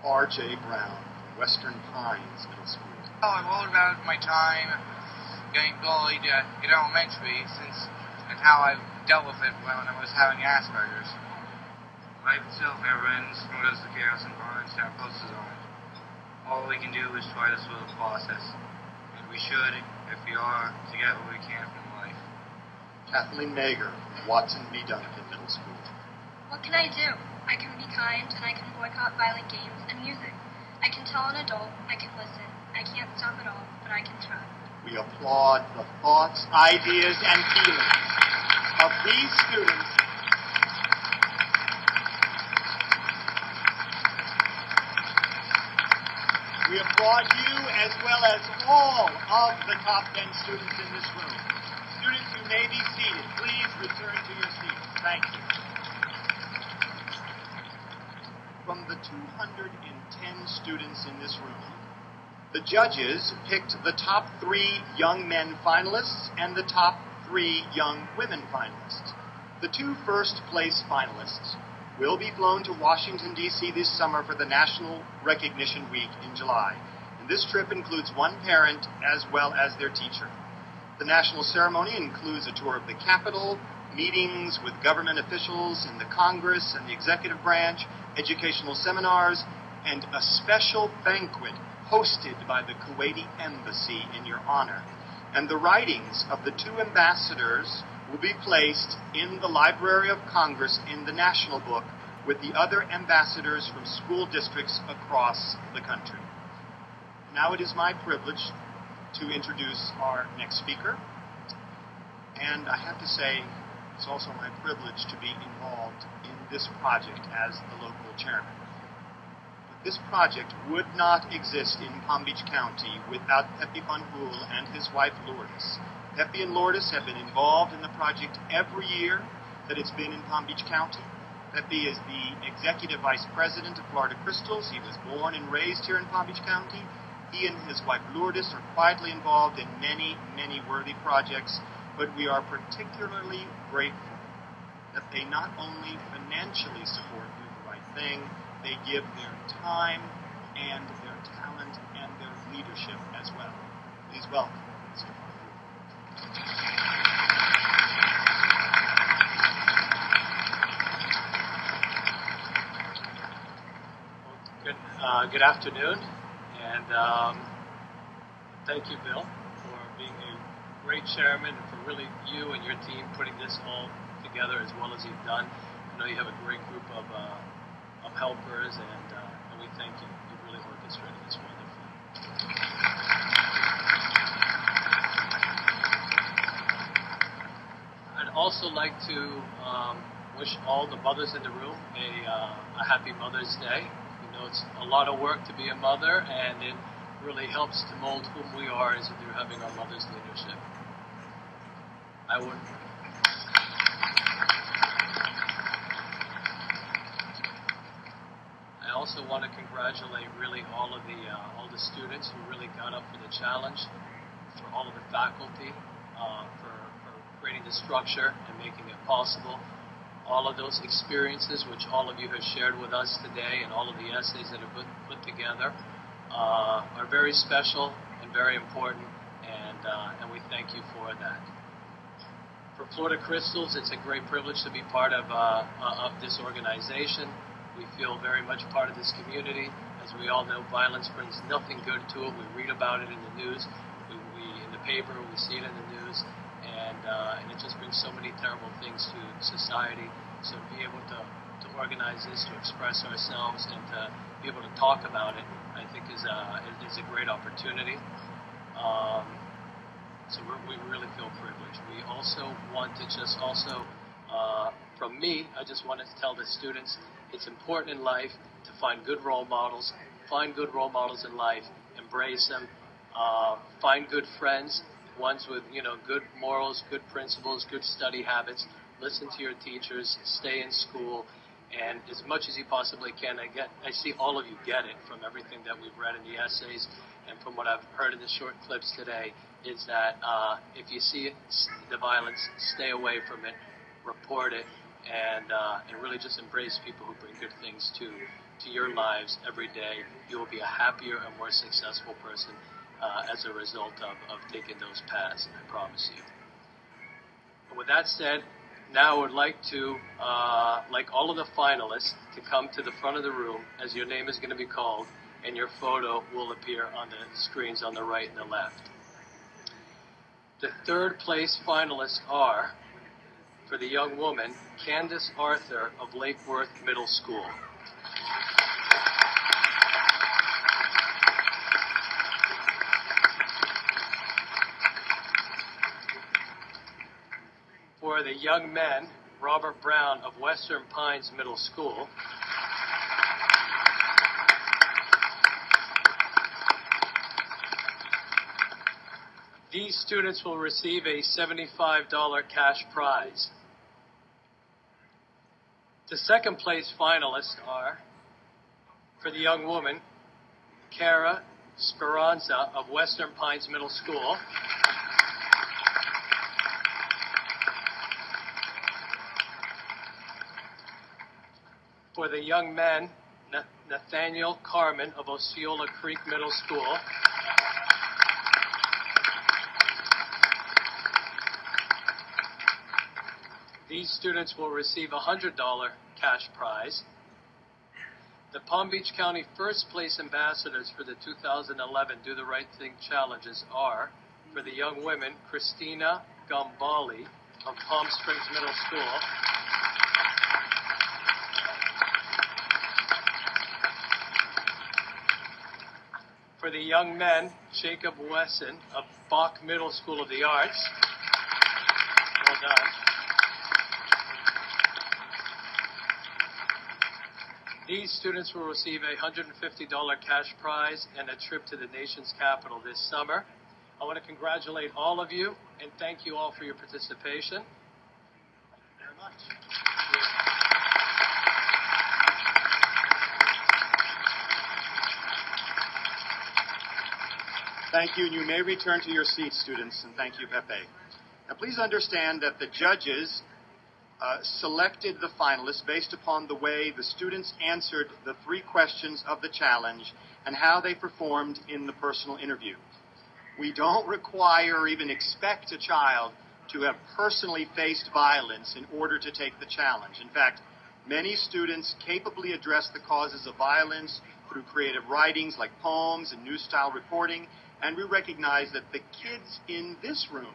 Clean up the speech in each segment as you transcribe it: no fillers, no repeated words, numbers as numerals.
R.J. Brown from Western Pines Middle School. I'm all about my time getting bullied in elementary and how I dealt with it when I was having Asperger's. Life itself never ends, nor does the chaos and violence that imposes on it. All we can do is try to slow the process, and we should, if we are, to get what we can from life. Kathleen Mager from Watson B. Duncan Middle School. What can I do? I can be kind, and I can boycott violent games and music. I can tell an adult, I can listen. I can't stop it all, but I can try. We applaud the thoughts, ideas, and feelings of these students. We applaud you as well as all of the top 10 students in this room. Students, you may be seated. Please return to your seats. Thank you. From the 210 students in this room, the judges picked the top 3 young men finalists and the top 3 young women finalists. The 2 first-place finalists will be flown to Washington, D.C. this summer for the National Recognition Week in July. And this trip includes one parent as well as their teacher. The national ceremony includes a tour of the Capitol, meetings with government officials in the Congress and the executive branch, educational seminars, and a special banquet hosted by the Kuwaiti Embassy in your honor. And the writings of the 2 ambassadors will be placed in the Library of Congress in the National Book with the other ambassadors from school districts across the country. Now it is my privilege to introduce our next speaker. And I have to say, it's also my privilege to be involved in this project as the local chairman. But this project would not exist in Palm Beach County without Pepe Panjul and his wife Lourdes. Pepe and Lourdes have been involved in the project every year that it's been in Palm Beach County. Pepe is the executive vice president of Florida Crystals. He was born and raised here in Palm Beach County. He and his wife Lourdes are quietly involved in many, many worthy projects, but we are particularly grateful that they not only financially support Do the Right Thing, they give their time and their talent and their leadership as well. Please welcome Mr. Good afternoon, and thank you, Bill, for being a great chairman and for really you and your team putting this all together as well as you've done. I know you have a great group of helpers, and we thank you. You really orchestrated this wonderfully. I'd also like to wish all the mothers in the room a happy Mother's Day. You know, it's a lot of work to be a mother, and it really helps to mold whom we are as through having our mother's leadership. I also want to congratulate really all the students who really got up for the challenge, for all of the faculty, for creating the structure and making it possible. All of those experiences which all of you have shared with us today and all of the essays that have been put together are very special and very important, and we thank you for that. For Florida Crystals, it's a great privilege to be part of this organization. We feel very much part of this community. As we all know, violence brings nothing good to it. We read about it in the news, we in the paper, we see it in the news, and it just brings so many terrible things to society. So to be able to organize this, to express ourselves, and to be able to talk about it, I think is a great opportunity. So we really feel privileged. We also want to from me, I just want to tell the students it's important in life to find good role models, in life, embrace them, find good friends, ones with good morals, good principles, good study habits. Listen to your teachers, stay in school, and as much as you possibly can. I see all of you get it from everything that we've read in the essays and from what I've heard in the short clips today, is that if you see the violence, stay away from it, report it, and really just embrace people who bring good things to to your lives every day. You will be a happier and more successful person as a result of taking those paths, I promise you. And with that said, now I would like to, like all of the finalists, to come to the front of the room as your name is going to be called and your photo will appear on the screens on the right and the left. The third place finalists are, for the young woman, Candace Arthur of Lake Worth Middle School. For the young men, Robert Brown of Western Pines Middle School. These students will receive a $75 cash prize. The second place finalists are, for the young woman, Cara Speranza of Western Pines Middle School. For the young men, Nathaniel Carmen of Osceola Creek Middle School. These students will receive a $100 cash prize. The Palm Beach County First Place Ambassadors for the 2011 Do the Right Thing Challenges are, for the young women, Christina Gambali of Palm Springs Middle School. For the young men, Jacob Wesson of Bach Middle School of the Arts. Well done. These students will receive a $150 cash prize and a trip to the nation's capital this summer. I want to congratulate all of you and thank you all for your participation. Thank you very much. Thank you, and you may return to your seats, students, and thank you, Pepe. Now, please understand that the judges selected the finalists based upon the way the students answered the 3 questions of the challenge and how they performed in the personal interview. We don't require or even expect a child to have personally faced violence in order to take the challenge. In fact, many students capably address the causes of violence through creative writings like poems and new-style reporting, and we recognize that the kids in this room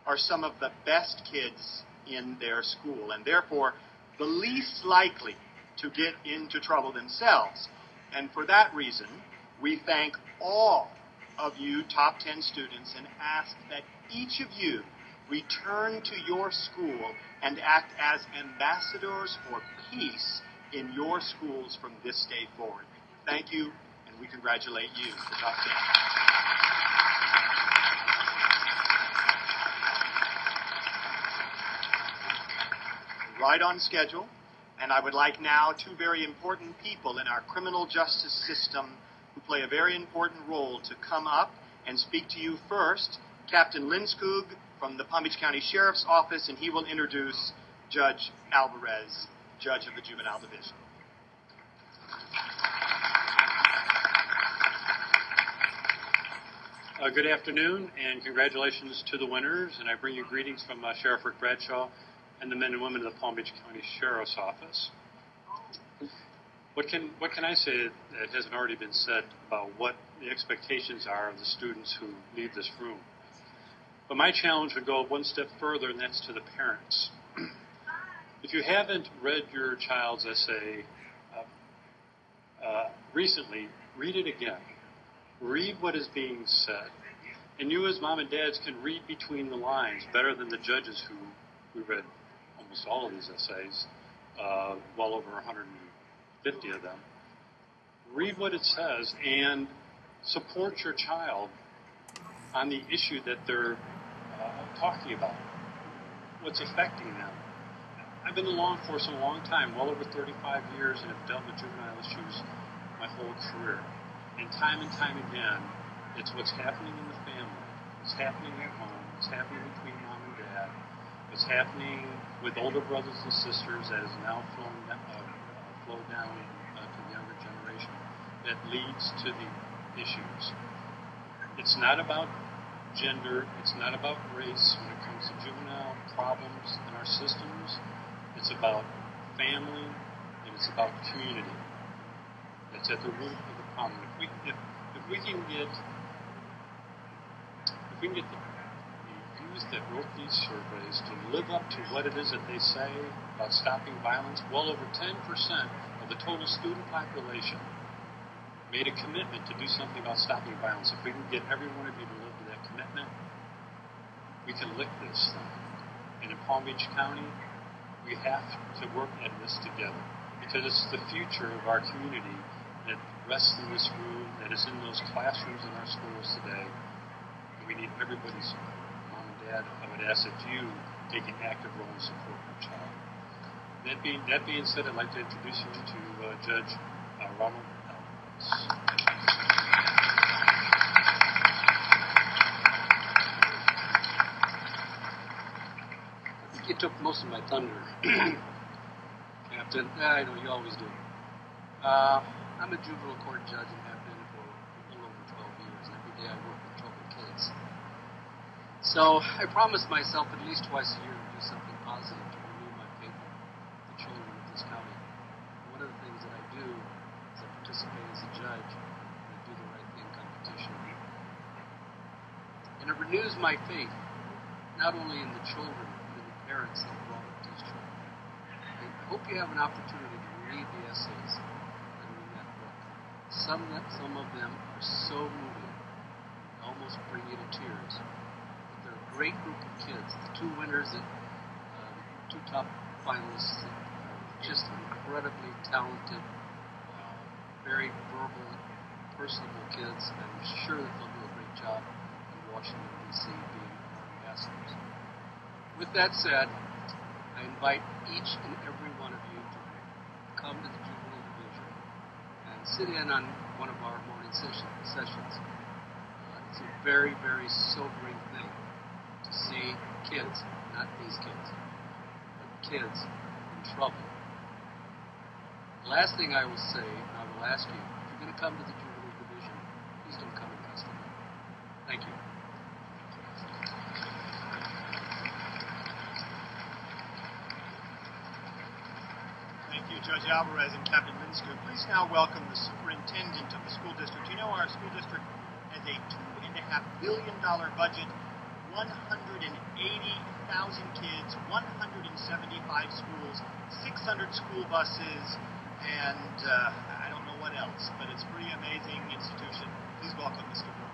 are some of the best kids in their school, and therefore the least likely to get into trouble themselves. And for that reason, we thank all of you top 10 students and ask that each of you return to your school and act as ambassadors for peace in your schools from this day forward. Thank you, and we congratulate you, the top 10. Right on schedule, and I would like now 2 very important people in our criminal justice system who play a very important role to come up and speak to you. First, Captain Linskog from the Palm Beach County Sheriff's Office, and he will introduce Judge Alvarez, Judge of the Juvenile Division. Good afternoon, and congratulations to the winners, and I bring you greetings from Sheriff Rick Bradshaw and the men and women of the Palm Beach County Sheriff's Office. What can I say that hasn't already been said about what the expectations are of the students who leave this room? But my challenge would go one step further, and that's to the parents. If you haven't read your child's essay recently, read it again. Read what is being said. And you as mom and dads can read between the lines better than the judges who read almost all of these essays, well over 150 of them. Read what it says and support your child on the issue that they're talking about, what's affecting them. I've been in law enforcement a long time, well over 35 years, and have dealt with juvenile issues my whole career. And time again, it's what's happening in the family. It's happening at home. It's happening between mom and dad. It's happening with older brothers and sisters that has now flowed down to the younger that leads to the issues. It's not about gender, it's not about race when it comes to juvenile problems in our systems. It's about family, and it's about community. That's at the root of the problem. If we can get the youth that wrote these surveys to live up to what it is that they say about stopping violence, well over 10% of the total student population made a commitment to do something about stopping violence. If we can get every one of you to live to that commitment, we can lick this thing. And in Palm Beach County, we have to work at this together because it's the future of our community that rests in this room, that is in those classrooms in our schools today. And we need everybody's support. Mom and Dad, I would ask that you take an active role in supporting your child. That being said, I'd like to introduce you to Judge Ronald. I think you took most of my thunder, Captain. I know you always do. I'm a juvenile court judge and have been for a little over 12 years. And every day I work with troubled kids. So I promised myself at least twice a year to do something positive to renew my faith in the children of this county. One of the things that I do is I participate as a judge in the Do the Right Thing competition. And it renews my faith, not only in the children, but in the parents that brought up these children. I hope you have an opportunity to read the essays that are in that book. Some of them are so moving, they almost bring you to tears. But they're a great group of kids. The two winners, the two top finalists, are just incredibly talented, very verbal, personable kids. I'm sure that they'll do a great job in Washington, D.C. being our ambassadors. With that said, I invite each and every one of you to come to the Juvenile Division and sit in on one of our morning sessions. It's a very, very sobering thing to see kids, not these kids, but kids in trouble. The last thing I will say, and I will ask you, if you're going to come to the Juvenile Division, please don't come in custody. Thank you. Thank you, Judge Alvarez and Captain Minsky. Please now welcome the superintendent of the school district. You know our school district has a $2.5 billion budget, 180,000 kids, 175 schools, 600 school buses, and I don't know what else, but it's a pretty amazing institution. Please welcome Mr. Moore.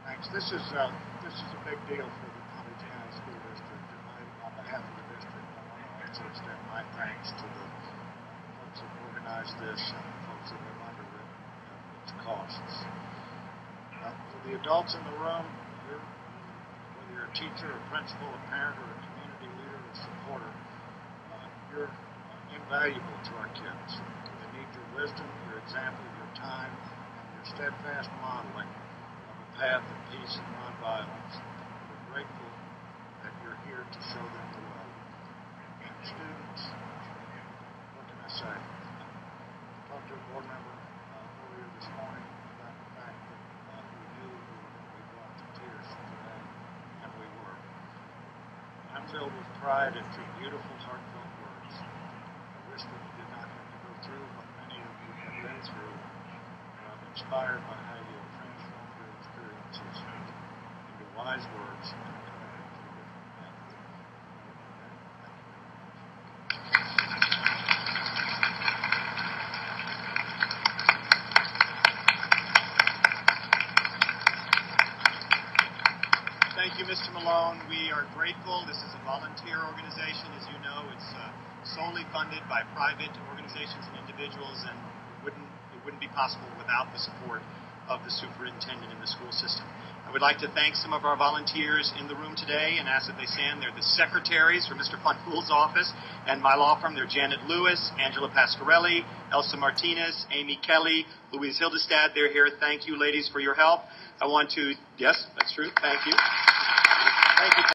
Thanks. This is a big deal for the Palm Beach County School District, and on behalf of the district, I want to also extend my thanks to the folks that organized this and the folks that have underwritten its costs. For the adults in the room, whether you're a teacher, a principal, a parent, or a community leader or supporter, you're invaluable to our kids. They need your wisdom, your example, your time, and your steadfast modeling path of peace and nonviolence. We're grateful that you're here to show them the way. And students, what can I say? I talked to a board member earlier this morning about the fact that we knew we were going to be brought to tears today, and we were. I'm filled with pride at your beautiful, heartfelt words. I wish that you did not have to go through what many of you have been through, but I'm inspired by how you have transformed your experiences into wise words and commitment to a different path. Thank you, Mr. Malone. We are grateful. This is a volunteer organization. As you know, it's solely funded by private organizations and individuals, and it wouldn't be possible without the support of the superintendent in the school system. I would like to thank some of our volunteers in the room today and ask that they stand. They're the secretaries from Mr. Funhool's office and my law firm. They're Janet Lewis, Angela Pasquarelli, Elsa Martinez, Amy Kelly, Louise Hildestad. They're here. Thank you, ladies, for your help. I want to, yes, that's true. Thank you. Thank you.